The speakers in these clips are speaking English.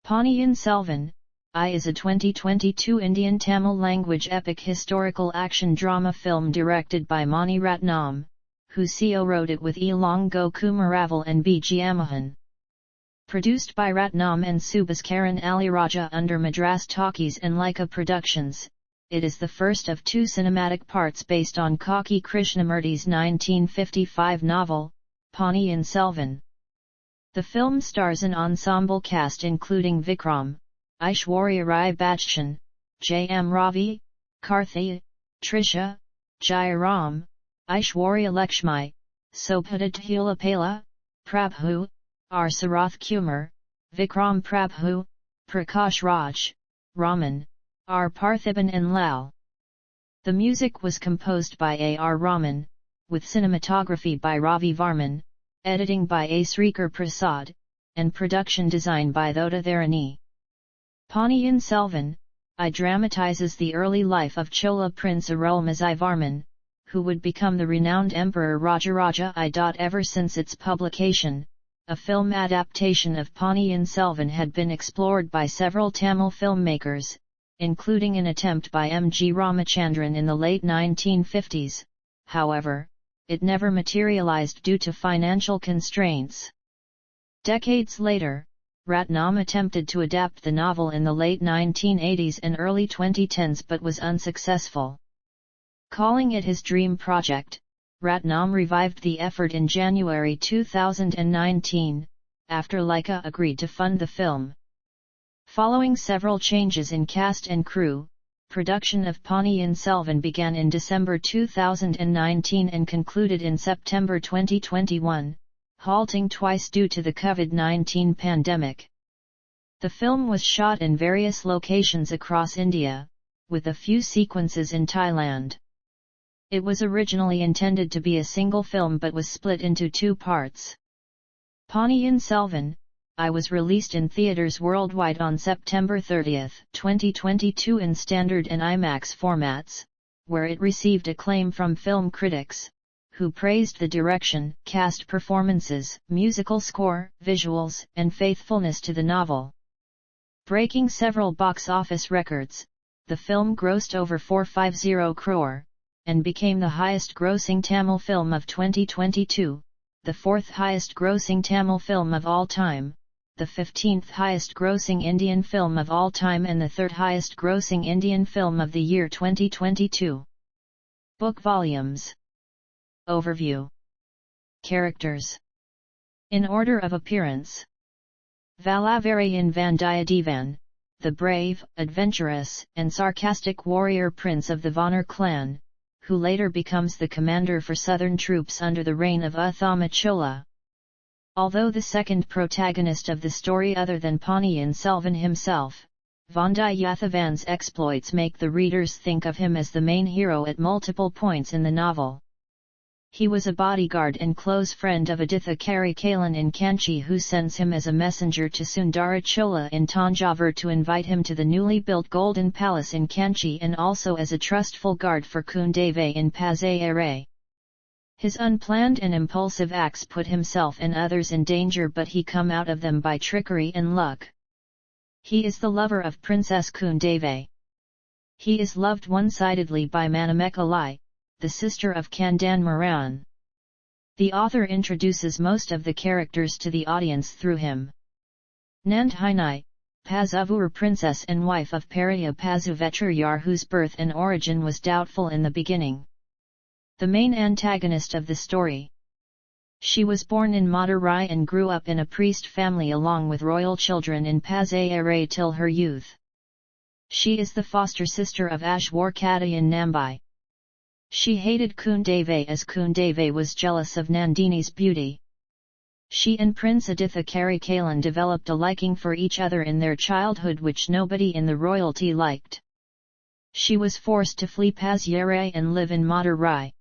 Ponniyin Selvan, I is a 2022 Indian Tamil language epic historical action drama film directed by Mani Ratnam, who co-wrote it with Elango Kumaravel and B. Produced by Ratnam and Subhaskaran Aliraja under Madras Talkies and Leica Productions, it is the first of two cinematic parts based on Kaki Krishnamurti's 1955 novel, Ponniyin Selvan. The film stars an ensemble cast including Vikram, Aishwarya Rai Bachchan, J.M. Ravi, Karthi, Trisha, Jayaram, Aishwarya Lakshmi, Sobhadadhula Pala, Prabhu, R. Sarath Kumar, Vikram Prabhu, Prakash Raj, Raman, R. Parthiban and Lal. The music was composed by A. R. Raman, with cinematography by Ravi Varman, editing by A. Srikar Prasad, and production design by Thoda Tharani. Ponniyin Selvan, I dramatizes the early life of Chola Prince Arulmozhi Varman, who would become the renowned Emperor Rajaraja I. Ever since its publication, a film adaptation of Ponniyin Selvan had been explored by several Tamil filmmakers, including an attempt by M. G. Ramachandran in the late 1950s, however, it never materialized due to financial constraints. Decades later, Ratnam attempted to adapt the novel in the late 1980s and early 2010s but was unsuccessful. Calling it his dream project, Ratnam revived the effort in January 2019, after Leica agreed to fund the film. Following several changes in cast and crew, production of Ponniyin Selvan began in December 2019 and concluded in September 2021, halting twice due to the COVID-19 pandemic. The film was shot in various locations across India, with a few sequences in Thailand. It was originally intended to be a single film but was split into two parts. Ponniyin Selvan, I was released in theaters worldwide on September 30, 2022 in standard and IMAX formats, where it received acclaim from film critics, who praised the direction, cast performances, musical score, visuals, and faithfulness to the novel. Breaking several box office records, the film grossed over 450 crore, and became the highest-grossing Tamil film of 2022, the fourth highest-grossing Tamil film of all time, the 15th highest-grossing Indian film of all time and the third highest-grossing Indian film of the year 2022. Book volumes. Overview. Characters. In order of appearance. Valavariyan Vandiyadevan, the brave, adventurous, and sarcastic warrior prince of the Vanar clan, who later becomes the commander for southern troops under the reign of Uthama Chola. Although the second protagonist of the story other than Ponniyin Selvan himself, Vandiyathevan's exploits make the readers think of him as the main hero at multiple points in the novel. He was a bodyguard and close friend of Aditha Karikalan in Kanchi, who sends him as a messenger to Sundara Chola in Tanjavur to invite him to the newly built Golden Palace in Kanchi, and also as a trustful guard for Kundave in Pazayare. His unplanned and impulsive acts put himself and others in danger, but he come out of them by trickery and luck. He is the lover of Princess Kundave. He is loved one-sidedly by Manamekalai, the sister of Kandan Maran. The author introduces most of the characters to the audience through him. Nandhinai, Pazavur princess and wife of Periya Pazuvetrayar, whose birth and origin was doubtful in the beginning. The main antagonist of the story. She was born in Madurai and grew up in a priest family along with royal children in Pazayare till her youth. She is the foster sister of Ashwarkadayan Nambai. She hated Kundave as Kundave was jealous of Nandini's beauty. She and Prince Aditha Karikalan developed a liking for each other in their childhood which nobody in the royalty liked. She was forced to flee Pazayare and live in Madurai.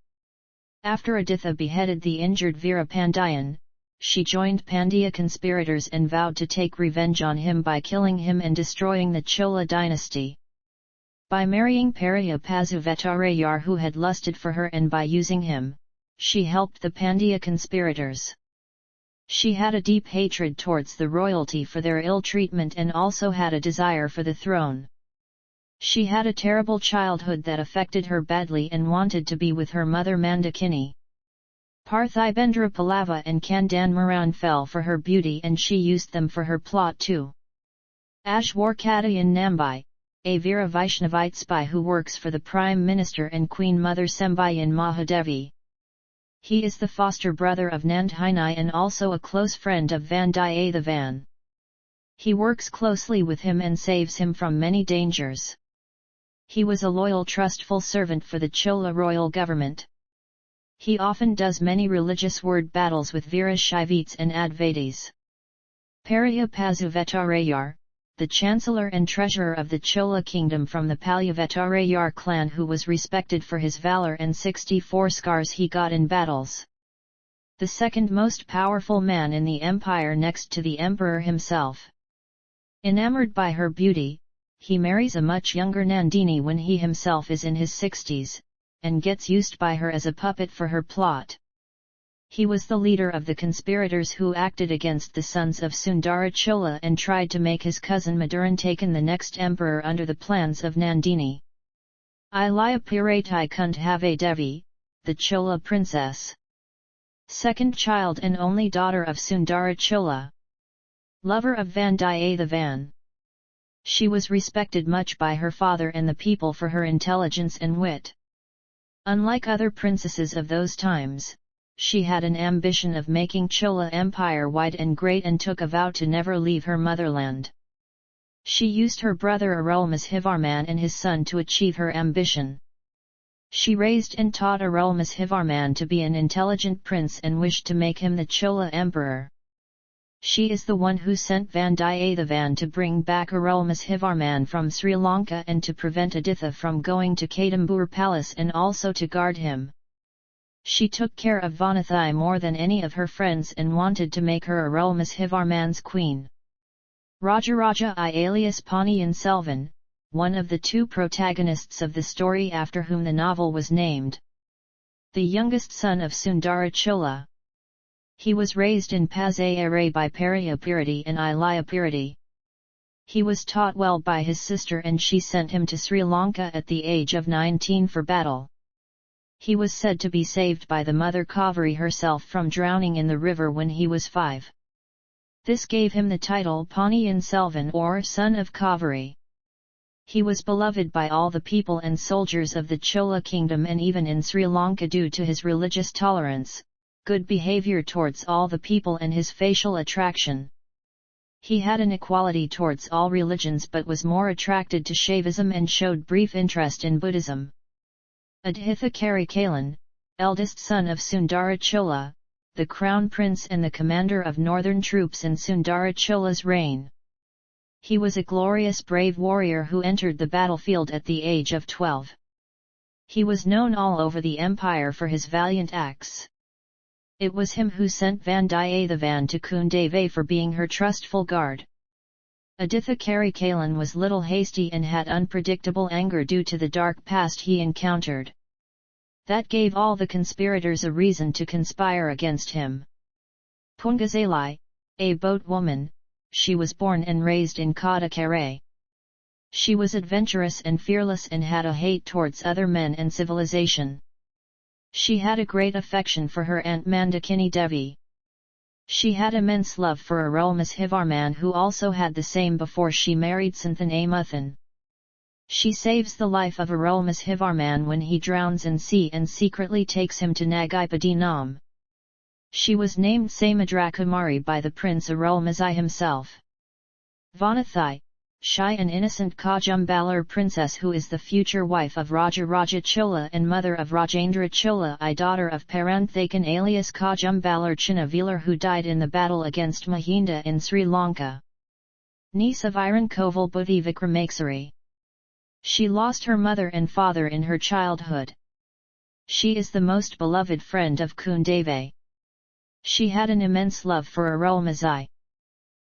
After Aditha beheaded the injured Veerapandiyan, she joined Pandya conspirators and vowed to take revenge on him by killing him and destroying the Chola dynasty. By marrying Periya Pazuvetrayar, who had lusted for her, and by using him, she helped the Pandya conspirators. She had a deep hatred towards the royalty for their ill treatment and also had a desire for the throne. She had a terrible childhood that affected her badly and wanted to be with her mother Mandakini. Parthibendra Pallava and Kandanmaran fell for her beauty and she used them for her plot too. Ashwarkadayan Nambai, a Veera Vaishnavite spy who works for the Prime Minister and Queen Mother Sembayan Mahadevi. He is the foster brother of Nandhinai and also a close friend of Vandiyathevan. He works closely with him and saves him from many dangers. He was a loyal trustful servant for the Chola royal government. He often does many religious word battles with Veerashaivites and Advaitis. Periya Pazuvetarayar, the chancellor and treasurer of the Chola kingdom from the Palyavetarayar clan who was respected for his valor and 64 scars he got in battles. The second most powerful man in the empire next to the emperor himself. Enamored by her beauty, he marries a much younger Nandini when he himself is in his 60s, and gets used by her as a puppet for her plot. He was the leader of the conspirators who acted against the sons of Sundara Chola and tried to make his cousin Maduran taken the next emperor under the plans of Nandini. Ilayapuratai Kundhave Devi, the Chola princess. Second child and only daughter of Sundara Chola. Lover of Vandiyathevan. She was respected much by her father and the people for her intelligence and wit. Unlike other princesses of those times, she had an ambition of making Chola Empire wide and great and took a vow to never leave her motherland. She used her brother Arulmozhivarman and his son to achieve her ambition. She raised and taught Arulmozhivarman to be an intelligent prince and wished to make him the Chola emperor. She is the one who sent Vandiyathevan to bring back Arulmozhivarman from Sri Lanka and to prevent Aditha from going to Kadambur palace and also to guard him. She took care of Vanathai more than any of her friends and wanted to make her Arulmozhivarman's queen. Rajaraja I alias Ponniyin Selvan, one of the two protagonists of the story after whom the novel was named. The youngest son of Sundara Chola. He was raised in Pazayare by Pariyapurati and Ilayapurati. He was taught well by his sister and she sent him to Sri Lanka at the age of 19 for battle. He was said to be saved by the mother Kaveri herself from drowning in the river when he was 5. This gave him the title Ponniyin Selvan or Son of Kaveri. He was beloved by all the people and soldiers of the Chola kingdom and even in Sri Lanka due to his religious tolerance, good behavior towards all the people and his facial attraction. He had an equality towards all religions but was more attracted to Shaivism and showed brief interest in Buddhism. Adhitha Karikalan, eldest son of Sundara Chola, the crown prince and the commander of northern troops in Sundara Chola's reign. He was a glorious brave warrior who entered the battlefield at the age of 12. He was known all over the empire for his valiant acts. It was him who sent Vandiyathevan to Kundave for being her trustful guard. Aditha Karikalan was little hasty and had unpredictable anger due to the dark past he encountered. That gave all the conspirators a reason to conspire against him. Pungazalai, a boat woman, she was born and raised in Kadakare. She was adventurous and fearless and had a hate towards other men and civilization. She had a great affection for her aunt Mandakini Devi. She had immense love for Arulmozhivarman who also had the same before she married Santhanamuthan. She saves the life of Arulmozhivarman when he drowns in sea and secretly takes him to Nagaipadinam. She was named Samadrakumari by the prince Arulmozhi himself. Vanathai, shy and innocent Kajumbalar princess who is the future wife of Raja Chola and mother of Rajendra Chola I daughter of Paranthakan alias Kajumbalar Chinnavelar who died in the battle against Mahinda in Sri Lanka. Niece of Iron Koval Buddhi Vikramaksari. She lost her mother and father in her childhood. She is the most beloved friend of Kundave. She had an immense love for Arulmozhi.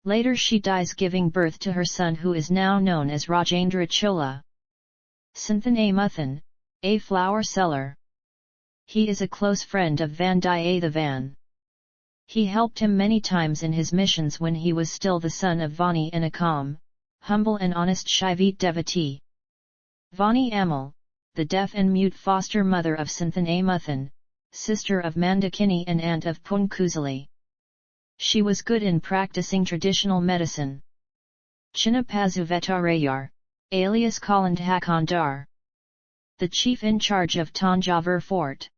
Later she dies giving birth to her son who is now known as Rajendra Chola. Santhanamuthan, a flower seller. He is a close friend of Vandiyathevan. He helped him many times in his missions when he was still the son of Vani and a calm, humble and honest Shaivite devotee. Vani Amal, the deaf and mute foster mother of Santhan Amuthan, sister of Mandakini and aunt of Punkusali. She was good in practicing traditional medicine. Chinnapazuvetarayar, alias Kaland Hakandar, the chief in charge of Tanjavur fort.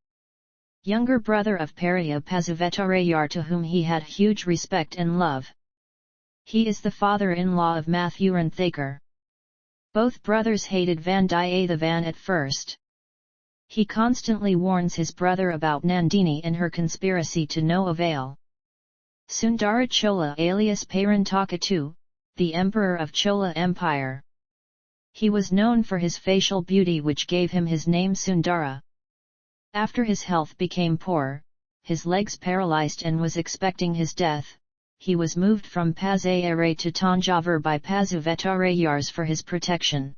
Younger brother of Periya Pazuvetarayar, to whom he had huge respect and love. He is the father-in-law of Mathuran Thakar. Both brothers hated Vandiyathevan at first. He constantly warns his brother about Nandini and her conspiracy to no avail. Sundara Chola alias Parantakatu, the emperor of Chola Empire. He was known for his facial beauty, which gave him his name Sundara. After his health became poor, his legs paralyzed and was expecting his death, he was moved from Pazayare to Tanjavur by Pazuvetarayars for his protection.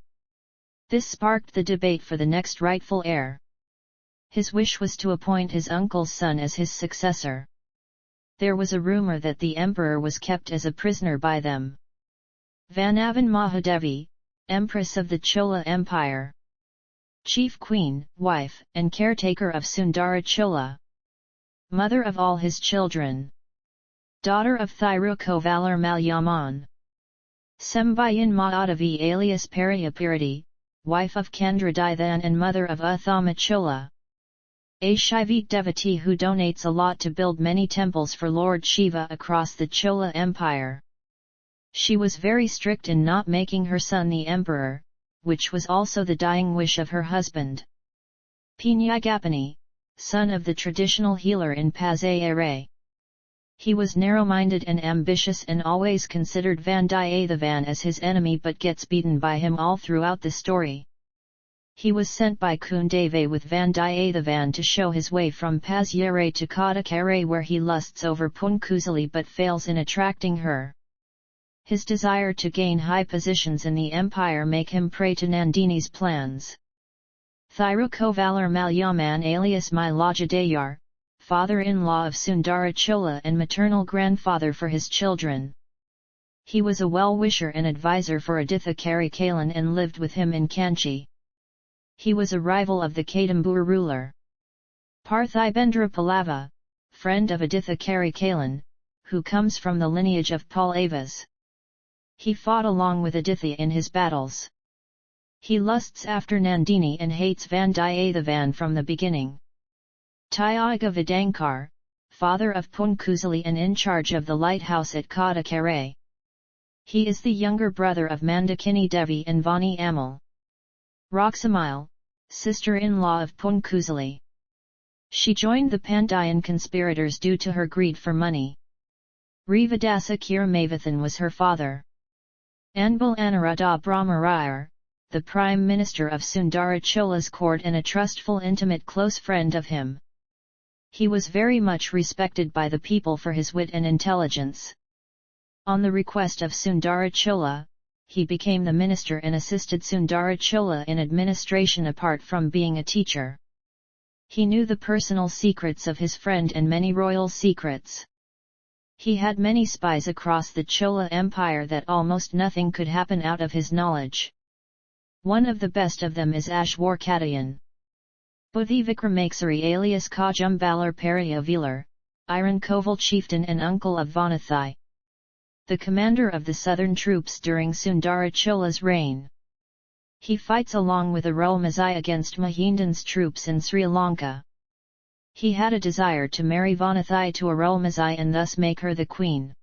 This sparked the debate for the next rightful heir. His wish was to appoint his uncle's son as his successor. There was a rumor that the emperor was kept as a prisoner by them. Vanavan Mahadevi, empress of the Chola Empire, chief queen, wife, and caretaker of Sundara Chola, mother of all his children, daughter of Thirukovalar Malyaman, Sembayan Mahadavi alias Pariyapirati, wife of Kandradithan and mother of Uthama Chola, a Shaivite devotee who donates a lot to build many temples for Lord Shiva across the Chola Empire. She was very strict in not making her son the emperor, which was also the dying wish of her husband. Pinyagapani, son of the traditional healer in Pazayare. He was narrow-minded and ambitious and always considered Vandiyathevan as his enemy, but gets beaten by him all throughout the story. He was sent by Kundave with Vandiyathevan to show his way from Pazyare to Kadakare, where he lusts over Punkusali but fails in attracting her. His desire to gain high positions in the empire make him prey to Nandini's plans. Thirukovalar Malyaman alias Milajadayar, father-in-law of Sundara Chola and maternal grandfather for his children. He was a well-wisher and advisor for Aditha Karikalan and lived with him in Kanchi. He was a rival of the Kadambur ruler. Parthibendra Pallava, friend of Aditha Karikalan, who comes from the lineage of Pallavas. He fought along with Aditya in his battles. He lusts after Nandini and hates Vandiyathevan from the beginning. Tyaga Vidankar, father of Punkusali and in charge of the lighthouse at Kadakare. He is the younger brother of Mandakini Devi and Vani Amal. Roxamile, sister-in-law of Punkusali. She joined the Pandayan conspirators due to her greed for money. Rivadasa Kiramavathan was her father. Anbal Anuradha Brahmarayar, the Prime Minister of Sundara Chola's court and a trustful intimate close friend of him. He was very much respected by the people for his wit and intelligence. On the request of Sundara Chola, he became the minister and assisted Sundara Chola in administration apart from being a teacher. He knew the personal secrets of his friend and many royal secrets. He had many spies across the Chola Empire that almost nothing could happen out of his knowledge. One of the best of them is Ashwarkadayan. Buddhi Vikramaksari alias Kajumbalar Periyavilar, Iron Koval chieftain and uncle of Vanathai. The commander of the southern troops during Sundara Chola's reign. He fights along with Arulmozhi against Mahindan's troops in Sri Lanka. He had a desire to marry Vanathai to Arulmozhi and thus make her the queen.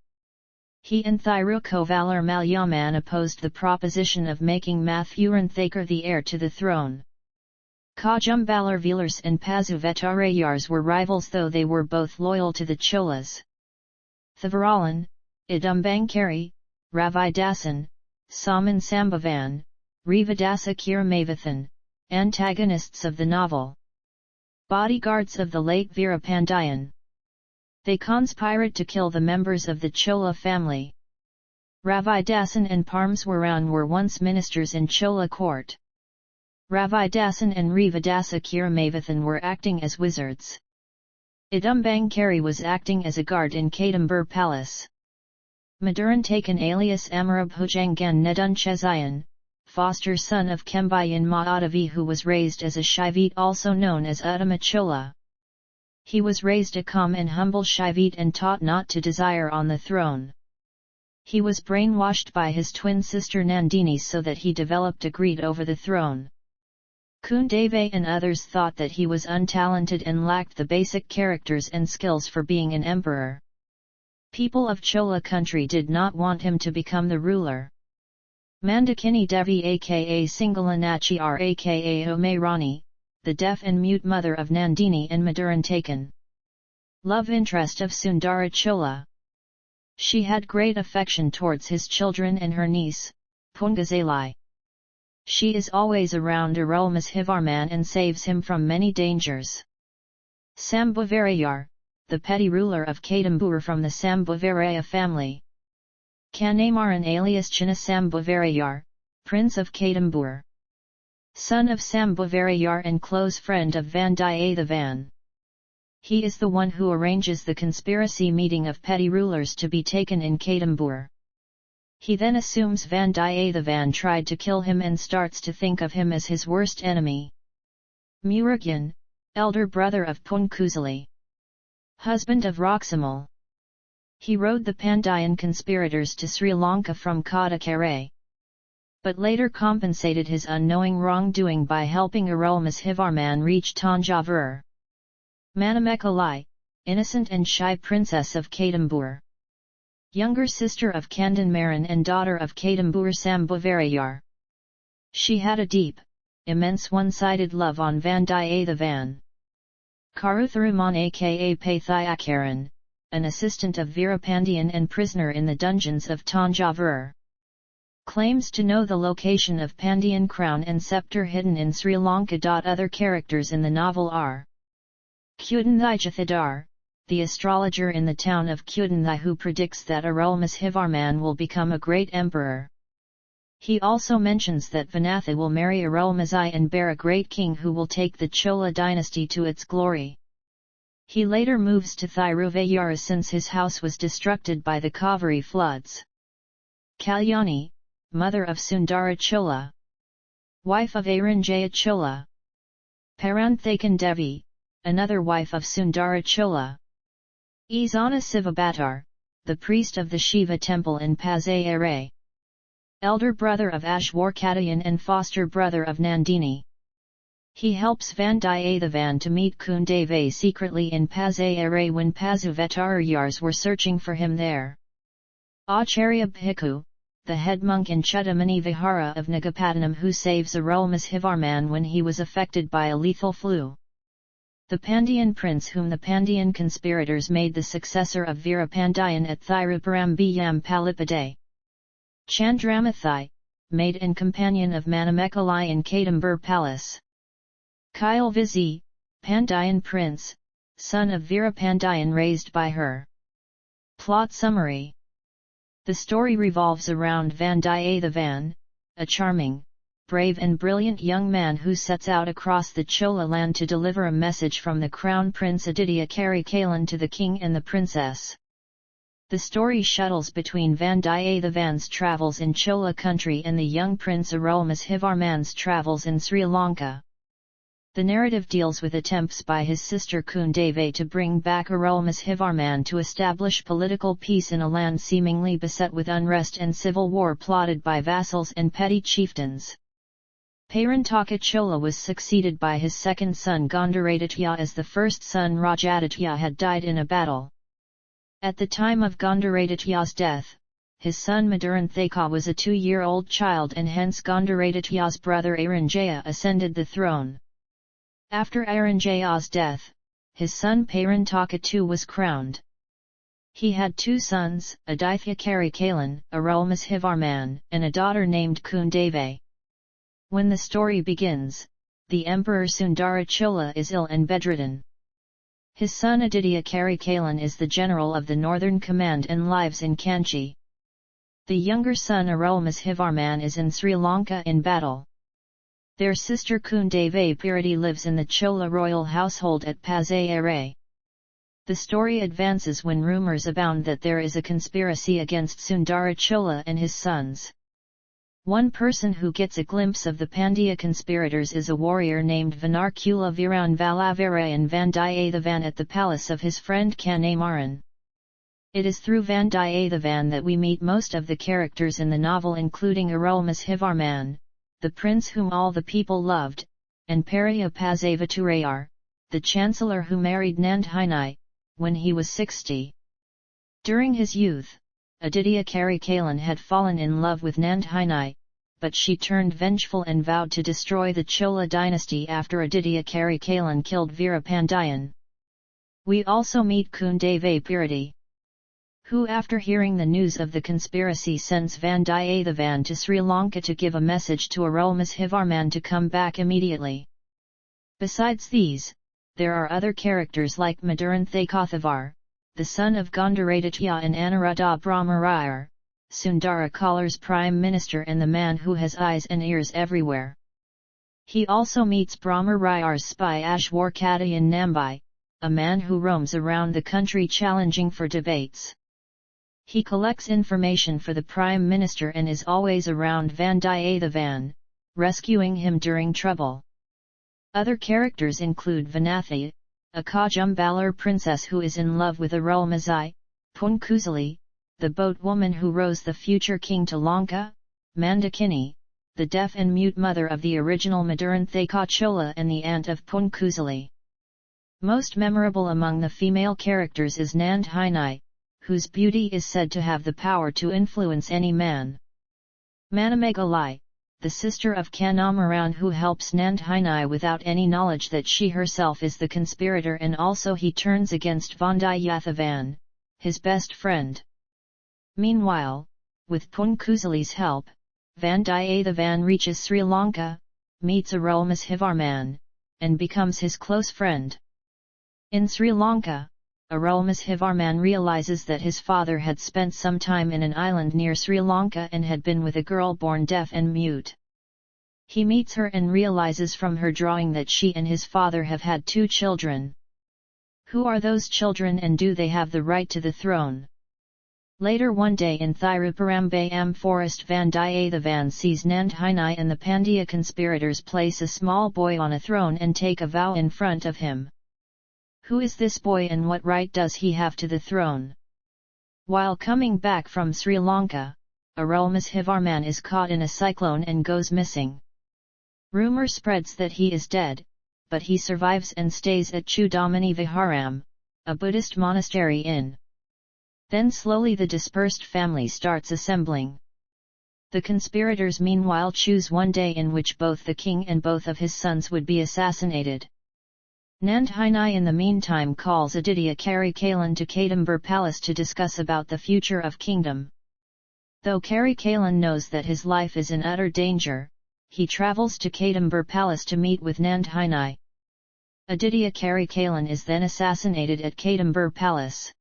He and Thirukovalar Malyaman opposed the proposition of making Mathuran Thakar the heir to the throne. Kajumbalar Velars and Pazuvetarayars were rivals, though they were both loyal to the Cholas. Thivaralan, Idumbankari, Ravidasan, Saman Sambhavan, Rivadasa Kiramavathan, antagonists of the novel. Bodyguards of the late Veera Pandayan. They conspired to kill the members of the Chola family. Ravidasan and Parmeswaran were once ministers in Chola court. Ravidasan and Rivadasa Kiramavathan were acting as wizards. Idumbang Kari was acting as a guard in Kadambur Palace. Maduran taken alias Amarabhujangan Nedun Chezayan, foster son of Kembayan Mahadavi, who was raised as a Shaivite also known as Uttama Chola. He was raised a calm and humble Shaivite and taught not to desire on the throne. He was brainwashed by his twin sister Nandini so that he developed a greed over the throne. Kundave and others thought that he was untalented and lacked the basic characters and skills for being an emperor. People of Chola country did not want him to become the ruler. Mandakini Devi aka Singalanachiyar aka Ome Rani, the deaf and mute mother of Nandini and Maduran taken. Love interest of Sundara Chola. She had great affection towards his children and her niece, Pungazalai. She is always around Arulmozhivarman and saves him from many dangers. Sambhavarayar, the petty ruler of Kadambur from the Sambhavaraya family. Kanamaran alias Chinna Sambhavarayar, Prince of Kadambur. Son of Sambhavarayar and close friend of Vandiyathevan. He is the one who arranges the conspiracy meeting of petty rulers to be taken in Kadambur. He then assumes Vandiyathevan tried to kill him and starts to think of him as his worst enemy. Murugan, elder brother of Punkuzali. Husband of Roxamal. He rode the Pandayan conspirators to Sri Lanka from Kadakare. But later compensated his unknowing wrongdoing by helping Arulmozhivarman reach Tanjavur. Manamekalai, innocent and shy princess of Kadambur. Younger sister of Kandanmaran and daughter of Kadambur Sambhavarayar. She had a deep, immense one-sided love on Vandiyathevan. Karutharuman aka Pathayakaran, an assistant of Veerapandiyan and prisoner in the dungeons of Tanjavur. Claims to know the location of Pandian crown and scepter hidden in Sri Lanka. Other characters in the novel are Kudanthai Jathidar, the astrologer in the town of Kudanthai who predicts that Arulmozhivarman will become a great emperor. He also mentions that Vanatha will marry Arulmozhi and bear a great king who will take the Chola dynasty to its glory. He later moves to Thiruvayura since his house was destructed by the Kaveri floods. Kalyani, mother of Sundara Chola. Wife of Aranjaya Chola. Paranthakan Devi, another wife of Sundara Chola. Izana Sivabhatar, the priest of the Shiva temple in Pazayare. Elder brother of Ashwarkadayan and foster brother of Nandini. He helps Vandiyathevan to meet Kundave secretly in Pazayare when Pazuvetarayars were searching for him there. Acharya Bhikkhu, the head monk in Chudamani Vihara of Nagapattinam who saves Arulmozhivarman when he was affected by a lethal flu. The Pandian prince whom the Pandian conspirators made the successor of Veerapandiyan at Thiruparambiyam Palipade. Chandramathai, maid and companion of Manamekalai in Kadambur Palace. Kailvizi, Pandian prince, son of Veerapandiyan raised by her. Plot summary. The story revolves around Vandiyathevan, a charming, brave and brilliant young man who sets out across the Chola land to deliver a message from the Crown Prince Aditya Karikalan to the king and the princess. The story shuttles between Vandiyathevan's travels in Chola country and the young Prince Arulmozhivarman's travels in Sri Lanka. The narrative deals with attempts by his sister Kundave to bring back Arulmozhivarman to establish political peace in a land seemingly beset with unrest and civil war plotted by vassals and petty chieftains. Parantaka Chola was succeeded by his second son Gandaraditya as the first son Rajaditya had died in a battle. At the time of Gandaraditya's death, his son Maduranthaka was a 2-year-old child and hence Gandaraditya's brother Aranjaya ascended the throne. After Aranjaya's death, his son Parantaka II was crowned. He had 2 sons, Aditya Karikalan, Arulmozhivarman, and a daughter named Kundave. When the story begins, the Emperor Sundara Chola is ill and bedridden. His son Aditya Karikalan is the general of the Northern Command and lives in Kanchi. The younger son Arulmozhivarman is in Sri Lanka in battle. Their sister Kundave Pirati lives in the Chola royal household at Pazayare. The story advances when rumors abound that there is a conspiracy against Sundara Chola and his sons. One person who gets a glimpse of the Pandya conspirators is a warrior named Vanarkula Viran Valavarayan Vandiyathevan at the palace of his friend Kanamaran. It is through Vandiyathevan that we meet most of the characters in the novel, including Arulmas Hivarman, the prince whom all the people loved, and Pariyapazavaturayar, the chancellor who married Nandhinai, when he was 60. During his youth, Aditya Karikalan had fallen in love with Nandhinai, but she turned vengeful and vowed to destroy the Chola dynasty after Aditya Karikalan killed Veerapandiyan. We also meet Kundave Pirati, who after hearing the news of the conspiracy sends Vandiyathevan to Sri Lanka to give a message to Arulmas Hivarman to come back immediately. Besides these, there are other characters like Maduranthakathavar, the son of Gandaraditya and Anuradha Brahmarayar, Sundara Kalar's prime minister and the man who has eyes and ears everywhere. He also meets Brahmarayar's spy Ashwarkadayan Nambai, a man who roams around the country challenging for debates. He collects information for the prime minister and is always around Vandiyathevan, rescuing him during trouble. Other characters include Vanathi, a Kajumbalar princess who is in love with Arulmazai, Punkuzali, the boat woman who rows the future king to Lanka, Mandakini, the deaf and mute mother of the original Maduranthaka Chola and the aunt of Punkuzali. Most memorable among the female characters is Nandhinai, whose beauty is said to have the power to influence any man. Manamegalai, the sister of Kanamaran who helps Nandhinai without any knowledge that she herself is the conspirator, and also he turns against Vandiyathevan, his best friend. Meanwhile, with Punkuzali's help, Vandiyathevan reaches Sri Lanka, meets Arulmas Hivarman, and becomes his close friend. In Sri Lanka, Arulmas Hivarman realizes that his father had spent some time in an island near Sri Lanka and had been with a girl born deaf and mute. He meets her and realizes from her drawing that she and his father have had 2 children. Who are those children and do they have the right to the throne? Later one day in Thiruparambayam forest, Vandiyathevan sees Nandhinai and the Pandya conspirators place a small boy on a throne and take a vow in front of him. Who is this boy and what right does he have to the throne? While coming back from Sri Lanka, Arulmas Hivarman is caught in a cyclone and goes missing. Rumor spreads that he is dead, but he survives and stays at Chudamani Viharam, a Buddhist monastery in. Then slowly the dispersed family starts assembling. The conspirators meanwhile choose one day in which both the king and both of his sons would be assassinated. Nandhinai in the meantime calls Aditya Karikalan to Kadambur palace to discuss about the future of kingdom. Though Karikalan knows that his life is in utter danger, he travels to Kadambur palace to meet with Nandhinai. Aditya Karikalan is then assassinated at Kadambur palace.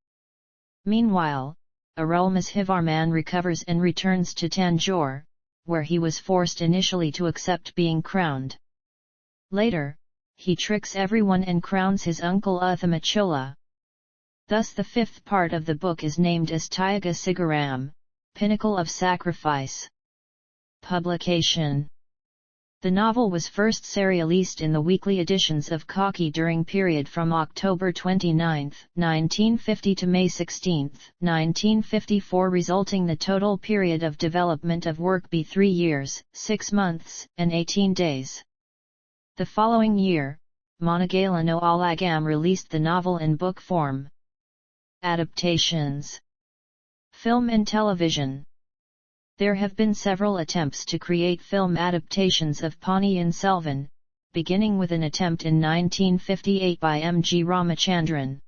Meanwhile, Arulmas Hivarman recovers and returns to Tanjore, where he was forced initially to accept being crowned. Later, he tricks everyone and crowns his uncle Uttama Chola. Thus the 5th part of the book is named as Tyaga Sigaram, Pinnacle of Sacrifice. Publication. The novel was first serialized in the weekly editions of Kaki during period from October 29, 1950 to May 16, 1954, resulting the total period of development of work be 3 years, 6 months, and 18 days. The following year, Monagalano Alagam released the novel in book form. Adaptations. Film and television. There have been several attempts to create film adaptations of Ponniyin Selvan, beginning with an attempt in 1958 by M.G. Ramachandran.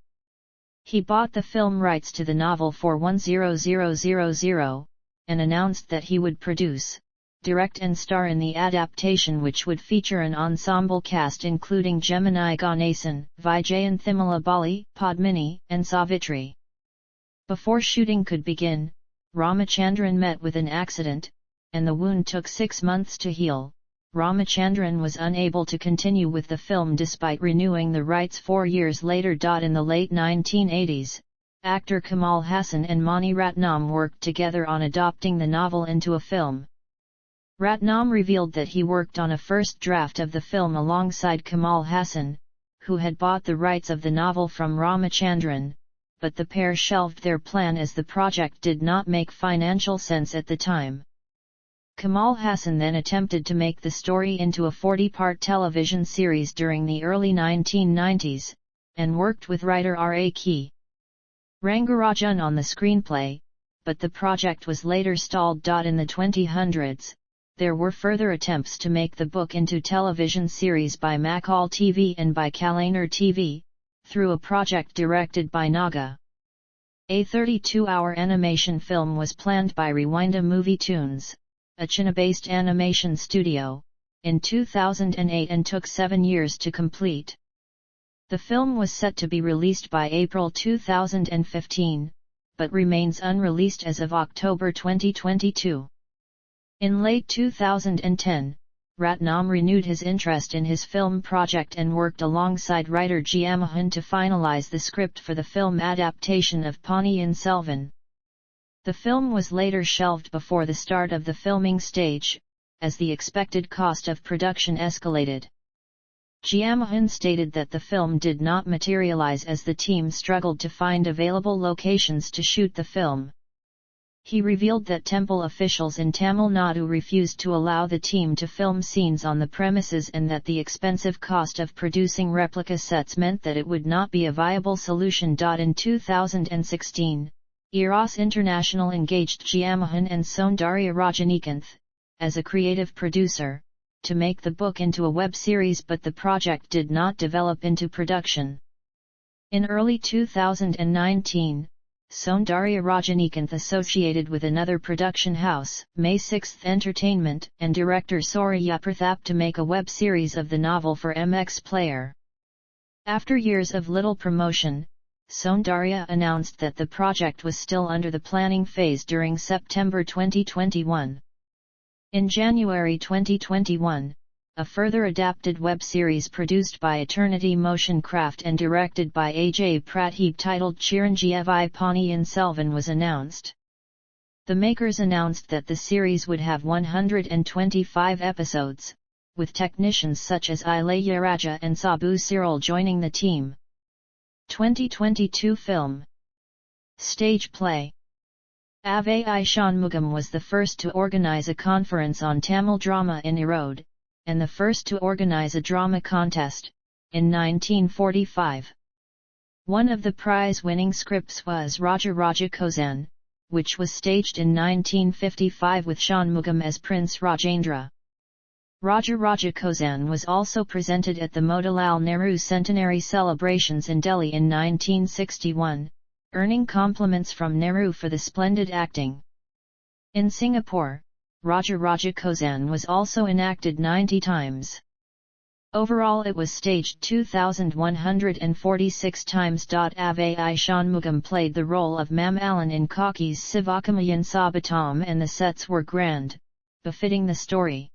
He bought the film rights to the novel for 100,000, and announced that he would produce, direct and star in the adaptation, which would feature an ensemble cast including Gemini Ganesan, Vijayan Thimala Bali, Padmini, and Savitri. Before shooting could begin, Ramachandran met with an accident, and the wound took 6 months to heal, Ramachandran was unable to continue with the film despite renewing the rights 4 years later. In the late 1980s, actor Kamal Haasan and Mani Ratnam worked together on adapting the novel into a film. Ratnam revealed that he worked on a first draft of the film alongside Kamal Haasan, who had bought the rights of the novel from Ramachandran, but the pair shelved their plan as the project did not make financial sense at the time. Kamal Haasan then attempted to make the story into a 40-part television series during the early 1990s, and worked with writer R.A.K. Rangarajan on the screenplay, but the project was later stalled. In the 2000s, there were further attempts to make the book into television series by Makal TV and by Kalanar TV, through a project directed by Naga. A 32-hour animation film was planned by Rewinda Movie Toons, a Chennai-based animation studio, in 2008 and took 7 years to complete. The film was set to be released by April 2015, but remains unreleased as of October 2022. In late 2010, Ratnam renewed his interest in his film project and worked alongside writer G. Mohan to finalize the script for the film adaptation of Ponniyin Selvan. The film was later shelved before the start of the filming stage, as the expected cost of production escalated. G. Mohan stated that the film did not materialize as the team struggled to find available locations to shoot the film. He revealed that temple officials in Tamil Nadu refused to allow the team to film scenes on the premises and that the expensive cost of producing replica sets meant that it would not be a viable solution. In 2016, Eros International engaged G. Mohan and Soundarya Rajanikanth, as a creative producer, to make the book into a web series, but the project did not develop into production. In early 2019, Soundarya Rajanikanth associated with another production house, May 6 Entertainment, and director Surya Pratap to make a web series of the novel for MX Player. After years of little promotion, Soundarya announced that the project was still under the planning phase during September 2021. In January 2021, a further adapted web series produced by Eternity Motion Craft and directed by Ajay Pratip titled Chiranjeevi Ponniyin Selvan was announced. The makers announced that the series would have 125 episodes, with technicians such as Ilayaraja and Sabu Cyril joining the team. 2022 film. Stage play. Avai Shanmugam was the first to organize a conference on Tamil drama in Erode, and the first to organize a drama contest, in 1945. One of the prize-winning scripts was Raja Raja Kozan, which was staged in 1955 with Shanmugam as Prince Rajendra. Raja Raja Kozan was also presented at the Motilal Nehru Centenary celebrations in Delhi in 1961, earning compliments from Nehru for the splendid acting. In Singapore, Raja Raja Kozan was also enacted 90 times. Overall it was staged 2,146 times. Avai Shanmugam played the role of Mam Alan in Kaki's Sivakamayan Sabatam, and the sets were grand, befitting the story.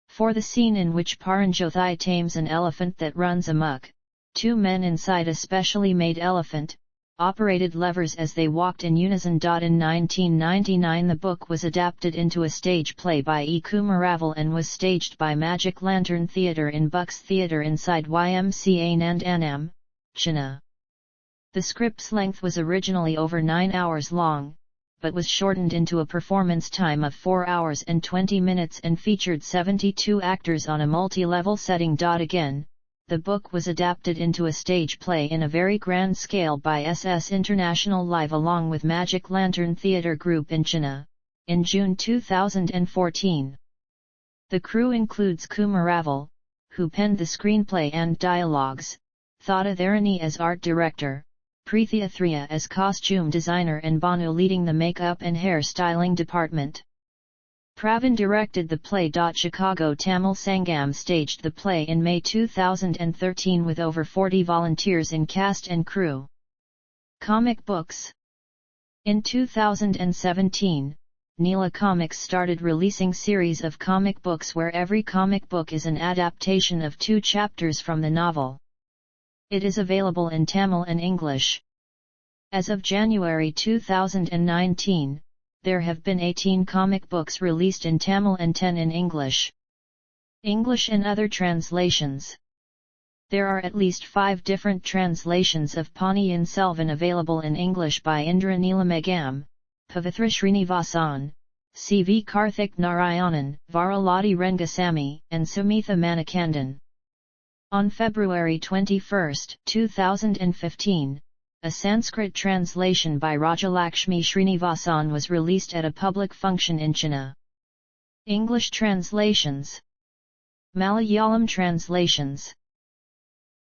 For the scene in which Paranjothi tames an elephant that runs amok, 2 men inside a specially made elephant operated levers as they walked in unison. In 1999 the book was adapted into a stage play by E. Kumaravel and was staged by Magic Lantern Theatre in Bucks Theatre inside YMCA Nandanam, Chennai. The script's length was originally over 9 hours long, but was shortened into a performance time of 4 hours and 20 minutes and featured 72 actors on a multi-level setting. Again, the book was adapted into a stage play in a very grand scale by SS International Live along with Magic Lantern Theatre Group in Chennai, in June 2014. The crew includes Kumaravel, who penned the screenplay and dialogues, Thada Tharani as art director, Preeti Athreya as costume designer and Banu leading the makeup and hair styling department. Pravin directed the play. Chicago Tamil Sangam staged the play in May 2013 with over 40 volunteers in cast and crew. Comic books. In 2017, Neela Comics started releasing series of comic books where every comic book is an adaptation of 2 chapters from the novel. It is available in Tamil and English. As of January 2019, there have been 18 comic books released in Tamil and 10 in English. English and other translations. There are at least 5 different translations of Ponniyin Selvan available in English by Indra Neelamegam, Pavithra Srinivasan, C.V. Karthik Narayanan, Varaladi Rengasamy, and Sumitha Manikandan. On February 21, 2015, a Sanskrit translation by Rajalakshmi Srinivasan was released at a public function in Chennai. English translations. Malayalam translations.